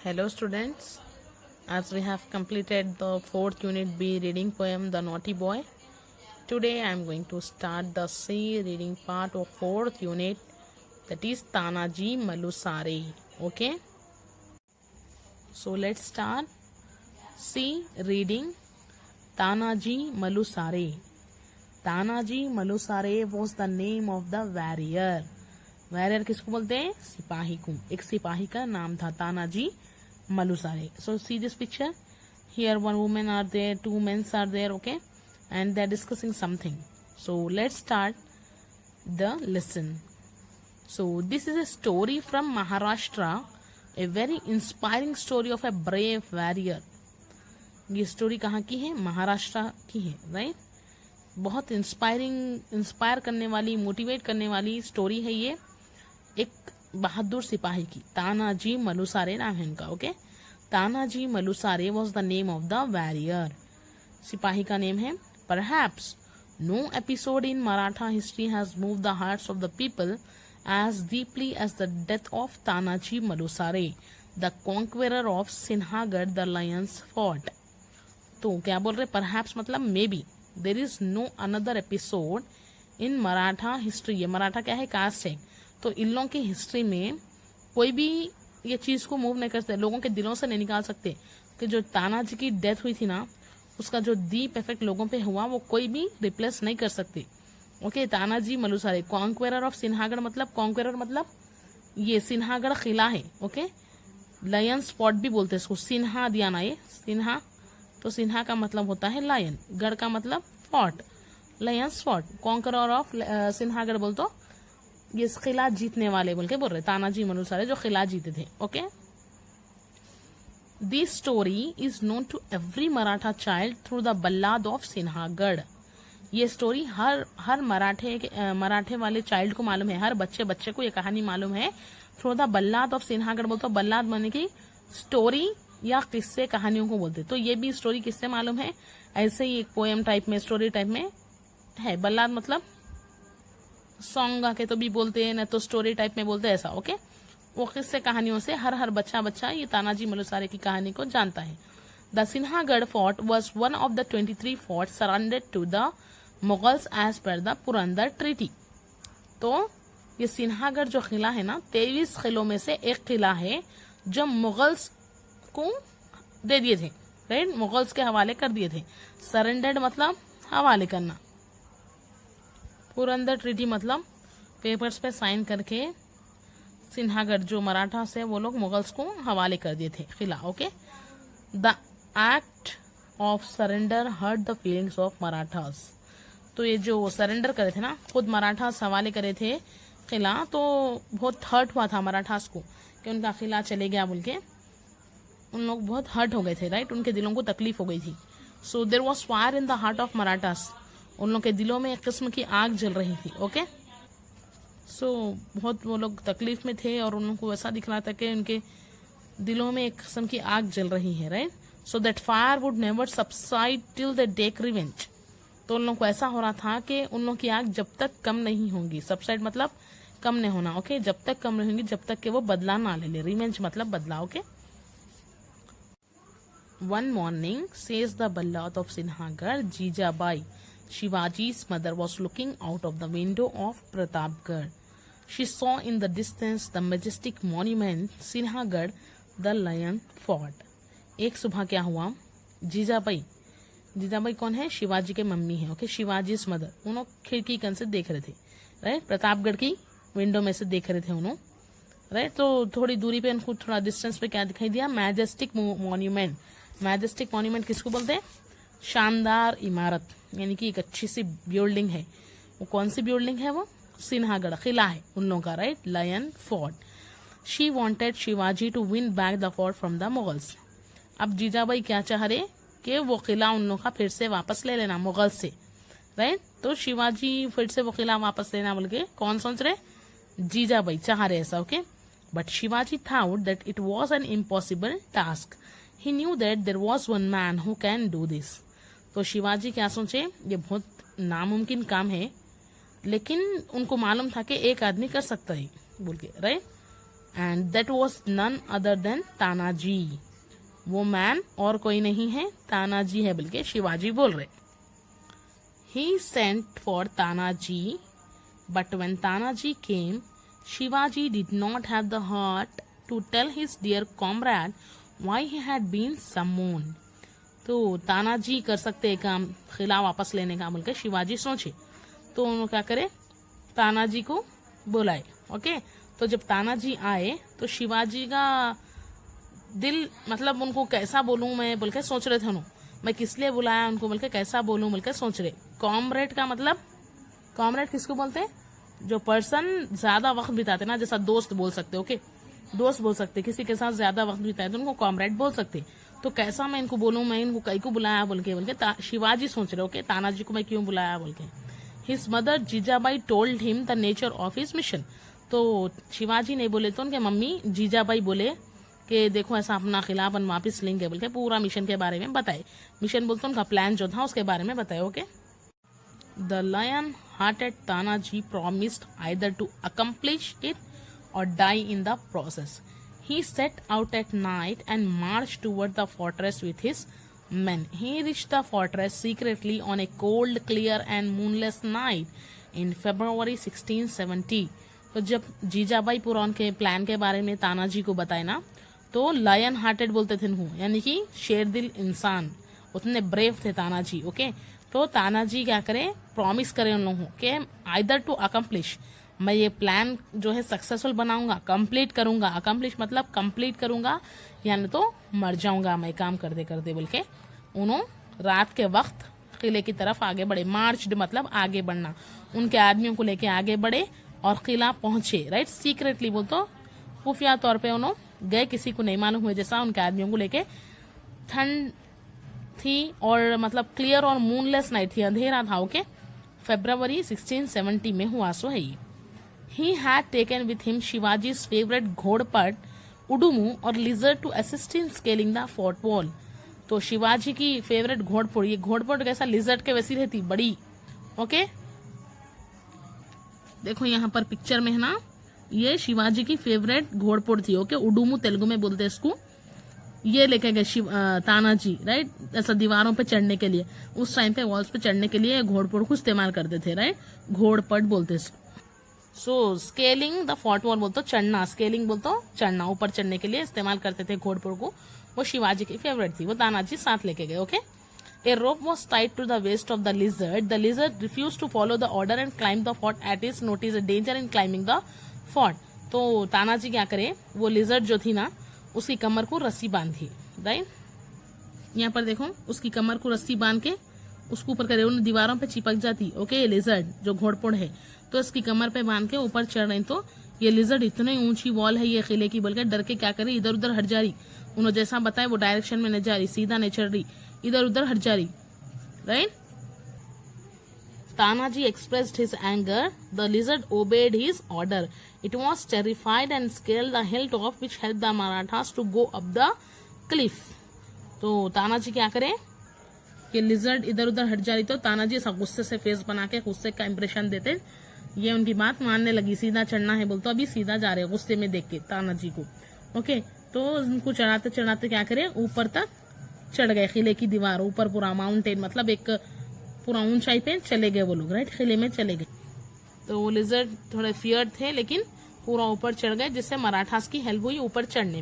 Hello students, as we have completed the 4th unit B reading poem The Naughty Boy, today I am going to start the C reading part of 4th unit, that is Tanaji Malusare. Okay, so let's start. C reading Tanaji Malusare. Tanaji Malusare was the name of the warrior. Warrior किसको बोलते हैं? सिपाही को. एक सिपाही का नाम था Tanaji मलुसारे. So see this picture. Here one woman are there, two men are there, okay, and they are discussing something. So let's start the lesson. So this is a story from Maharashtra, a very inspiring story of a brave warrior. ये story कहाँ की है? महाराष्ट्र की है, right? बहुत inspire करने वाली, motivate करने वाली स्टोरी है ये एक बहादुर सिपाही की. तानाजी मलुसारे नाम है इनका. Okay, Tanaji Malusare was the name of the warrior. सिपाही का नेम है. Perhaps no episode in Maratha history has move the hearts of the people as deeply as the death of Tanaji Malusare, the conqueror of Sinhagad, the lions fought. तो क्या बोल रहे? Perhaps मतलब maybe there is no another episode in Maratha history. ये मराठा क्या है? Cast है. तो इन लोगों की हिस्ट्री में कोई भी ये चीज को मूव नहीं करते, लोगों के दिलों से नहीं निकाल सकते कि जो तानाजी की डेथ हुई थी ना, उसका जो डीप इफेक्ट लोगों पे हुआ वो कोई भी रिप्लेस नहीं कर सकते. ओके, तानाजी मलुसारे, कॉन्क्वेरर ऑफ सिन्हागढ़ मतलब कॉन्क्वेरर मतलब ये सिन्हागढ़ किला है. ओके, लायन स्पॉट भी बोलते हैं इसको. सिन्हा दिया ना ये सिन्हा, तो सिन्हा का मतलब होता है लायन, गढ़ का मतलब fort, lion spot. Conqueror of Sinhagad बोल तो ये किला जीतने वाले बोल के बोल रहे तानाजी मलुसारे जो किला जीते थे. Okay, this story is known to every Maratha child through the ballad of Sinhagad. ये स्टोरी हर मराठे वाले चाइल्ड को मालूम है, हर बच्चे को ये कहानी मालूम है थ्रू द बल्लाद ऑफ सिन्हागढ़. बोलते बल्लाद माने की स्टोरी या किस्से, कहानियों को बोलते. तो ये भी स्टोरी किससे मालूम है? ऐसे ही एक पोएम टाइप में, स्टोरी टाइप में है. बल्लाद मतलब सॉन्ग गा के तो भी बोलते हैं, न तो स्टोरी टाइप में बोलते हैं, ऐसा. ओके, वो किस्से कहानियों से हर बच्चा ये तानाजी मलुसारे की कहानी को जानता है. The Sinhagad fort was one of the 23 fort surrounded to the Mughals as per the Purandar treaty. तो ये सिन्हागढ़ जो किला है ना, 23 किलों में से एक किला है जो मुगल्स को दे दिए थे, राइट? मुगल्स के हवाले कर दिए थे. सरेंडर्ड मतलब हवाले करना. पुरंदर ट्रीटी मतलब पेपर्स पे साइन करके सिन्हागढ़ जो मराठा से वो लोग मुगल्स को हवाले कर दिए थे किला. Okay, the act of surrender hurt the feelings of Marathas. तो ये जो सरेंडर करे थे ना, खुद मराठास हवाले करे थे किला, तो बहुत हर्ट हुआ था मराठास को कि उनका किला चले गया बोल के. उन लोग बहुत हर्ट हो गए थे, राइट? उनके दिलों को तकलीफ हो गई थी. So there was fire in the heart of Marathas. उन लोग के दिलों में एक किस्म की आग जल रही थी. ओके, सो बहुत वो लोग तकलीफ में थे और उन लोग को ऐसा दिख रहा था कि उनके दिलों में एक किस्म की आग जल रही है, right? So that fire would never subside till they take revenge. तो उन लोग को ऐसा हो रहा था कि उन लोग की आग जब तक कम नहीं होगी, सबसाइड मतलब कम नहीं होना. ओके, जब तक कम नहीं होगी, जब तक कि वो बदला ना ले ले. रिवेंज मतलब बदला. Okay, one morning says the ballad of Sinhagad, Jijabai, Shivaji's mother, was looking out of the window of Pratapgarh. She saw in the distance the majestic monument Sinhagad, the lion fort. एक सुबह क्या हुआ? जीजाबाई कौन है? शिवाजी के मम्मी है. Okay, Shivaji's mother. उन्होंने खिड़की कन से देख रहे थे, राइट? प्रतापगढ़ की विंडो में से देख रहे थे उन्होंने, राइट? तो थोड़ी दूरी पे उनको, थोड़ा डिस्टेंस पे क्या दिखाई दिया? Majestic monument. मैजेस्टिक मॉन्यूमेंट किसको बोलते हैं? शानदार इमारत, यानी कि एक अच्छी सी बिल्डिंग है. वो कौन सी बिल्डिंग है? वो सिन्हागढ़ किला है उन लोगों का, right? Lion fort. She wanted Shivaji to win back the fort from the Mughals. अब जीजाबाई क्या चाह रहे? कि वो किला उन लोगों का फिर से वापस ले लेना मुगल से, राइट? तो शिवाजी फिर से वो किला वापस लेना बोल के कौन सोच रहे? जीजाबाई चाह रहे ऐसा. Okay, but Shivaji thought that it was an impossible task. He knew that there was one man who can do this. तो शिवाजी क्या सोचे? ये बहुत नामुमकिन काम है, लेकिन उनको मालूम था कि एक आदमी कर सकता है बोल के, right? And that was none other than Tanaji. वो मैन और कोई नहीं है, तानाजी है, बल्कि शिवाजी बोल रहे। He sent for Tanaji, but when Tanaji came, Shivaji did not have the heart to tell his dear comrade why he had been summoned. तो तानाजी कर सकते काम खिला वापस लेने का बोल के शिवाजी सोचे, तो उन्होंने क्या करे, तानाजी को बुलाए। ओके, तो जब तानाजी आए तो शिवाजी का दिल, मतलब उनको कैसा बोलूं मैं बोल के सोच रहे थे उन्होंने, मैं किस लिए बुलाया उनको बोल के, कैसा बोलूं बोल के सोच रहे। कॉमरेड का मतलब, कॉमरेड किसको बोलते हैं, जो पर्सन ज्यादा वक्त बिताते ना, जैसा दोस्त बोल सकते। ओके, दोस्त बोल सकते, किसी के साथ ज्यादा वक्त बिताए तो उनको कॉमरेड बोल सकते। तो कैसा मैं इनको बोलूं, मैं इनको कई को बुलाया बोल के शिवाजी सोच रहे। ओके, तानाजी को मैं क्यों बुलाया बोल के। His mother Jijabai told him the nature of his mission. तो शिवाजी नहीं बोले तो उनके मम्मी जीजाबाई बोले कि देखो ऐसा अपना किला अपन वापिस लेंगे बोल के पूरा मिशन के बारे में बताए। मिशन बोलते उनका प्लान जो था उसके बारे में बताए। Okay, the lion hearted Tanaji promised either to accomplish it or die in the process. He set out at night and march toward the fortress with his men. He reached the fortress secretly on a cold, clear and moonless night in February 1670. तो जब जीजाबाई पूरा उनके plan के बारे में तानाजी को बताए ना, तो लायन हार्टेड बोलते थे उनको, यानी कि शेर दिल इंसान, उतने ब्रेव थे तानाजी। ओके, तो तानाजी क्या करे, प्रॉमिस करे उन लोगों के आइदर टू अकम्प्लिश, मैं ये प्लान जो है सक्सेसफुल बनाऊंगा, कंप्लीट करूंगा। अकम्प्लिश मतलब कंप्लीट करूंगा, यानी तो मर जाऊंगा मैं काम करते करते बोल के उन्होंने रात के वक्त किले की तरफ आगे बढ़े। मार्च्ड मतलब आगे बढ़ना, उनके आदमियों को लेके आगे बढ़े और किला पहुंचे। राइट, सीक्रेटली बोल तो खुफिया तौर पे उन्होंने गए, किसी को नहीं मालूम हुए, जैसा उनके आदमियों को लेके। ठंड थी और मतलब क्लियर और मूनलेस नाइट थी, अंधेरा था। ओके, फरवरी 1670 में हुआ सो है। He had taken with him Shivaji's favourite ghorpad उडुमू or lizard to assist in scaling the fort wall. तो शिवाजी की फेवरेट घोड़पुर, ये घोड़पुर कैसा लिजर्ड के वैसी रहती, बड़ी। ओके, देखो यहाँ पर पिक्चर में है ना, ये शिवाजी की फेवरेट घोड़पुर थी। ओके, उडुमू तेलुगु में बोलते हैं इसको। ये लेके गए तानाजी, राइट, ऐसा दीवारों पे चढ़ने के लिए, उस टाइम पे वॉल्स पे चढ़ने के लिए घोड़पुर को इस्तेमाल करते थे। राइट, घोड़पट बोलते इसको। सो स्केलिंग द फोर्ट वॉल बोलते चढ़ना, स्केलिंग बोलते चढ़ना, ऊपर चढ़ने के लिए इस्तेमाल करते थे घोड़पुर को। वो शिवाजी की फेवरेट थी, वो तानाजी साथ लेके गए। Okay, a rope was tied to the waist of the lizard. The lizard refuse to follow the order and climb the fort at is notice a danger in climbing the fort. तो तानाजी क्या करे, वो lizard जो थी ना, उसकी कमर को रस्सी बांधी। राइट, यहाँ पर देखो, उसकी कमर को रस्सी बांध के उसको ऊपर करे, उन दीवारों पे चिपक जाती। ओके, ये लिजर्ड जो घोड़पुर है, तो इसकी कमर पे बांध के ऊपर चढ़ रही। तो ये लिजर्ड इतनी ऊंची वॉल है ये किले की, बल्कि डर के क्या करे, इधर उधर हट जा रही। उन्होंने जैसा बताया वो डायरेक्शन में नहीं जा रही, सीधा नहीं चढ़ रही, इधर उधर हट जा रही। Right, Tanaji expressed his anger. The lizard obeyed his order. It was terrified and scaled the hilltop, which helped the Marathas to go up the cliff. तो तानाजी क्या करे, ये लिजर्ड इधर उधर हट जा रही, तो तानाजी ऐसा गुस्से से फेस बना के गुस्से का इंप्रेशन देते, ये उनकी बात मानने लगी। सीधा चढ़ना है बोलते, अभी सीधा जा रहे गुस्से में देख के तानाजी को। ओके, तो उनको चढ़ाते चढ़ाते क्या करे, ऊपर तक चढ़ गए, किले की दीवार ऊपर, पूरा माउंटेन, मतलब एक पूरा ऊंचाई पे चले गए वो लोग। राइट, किले में चले गए। तो वो लिजर्ड थोड़े फियर थे, लेकिन पूरा ऊपर चढ़ गए, जिससे मराठास की हेल्प हुई ऊपर चढ़ने में।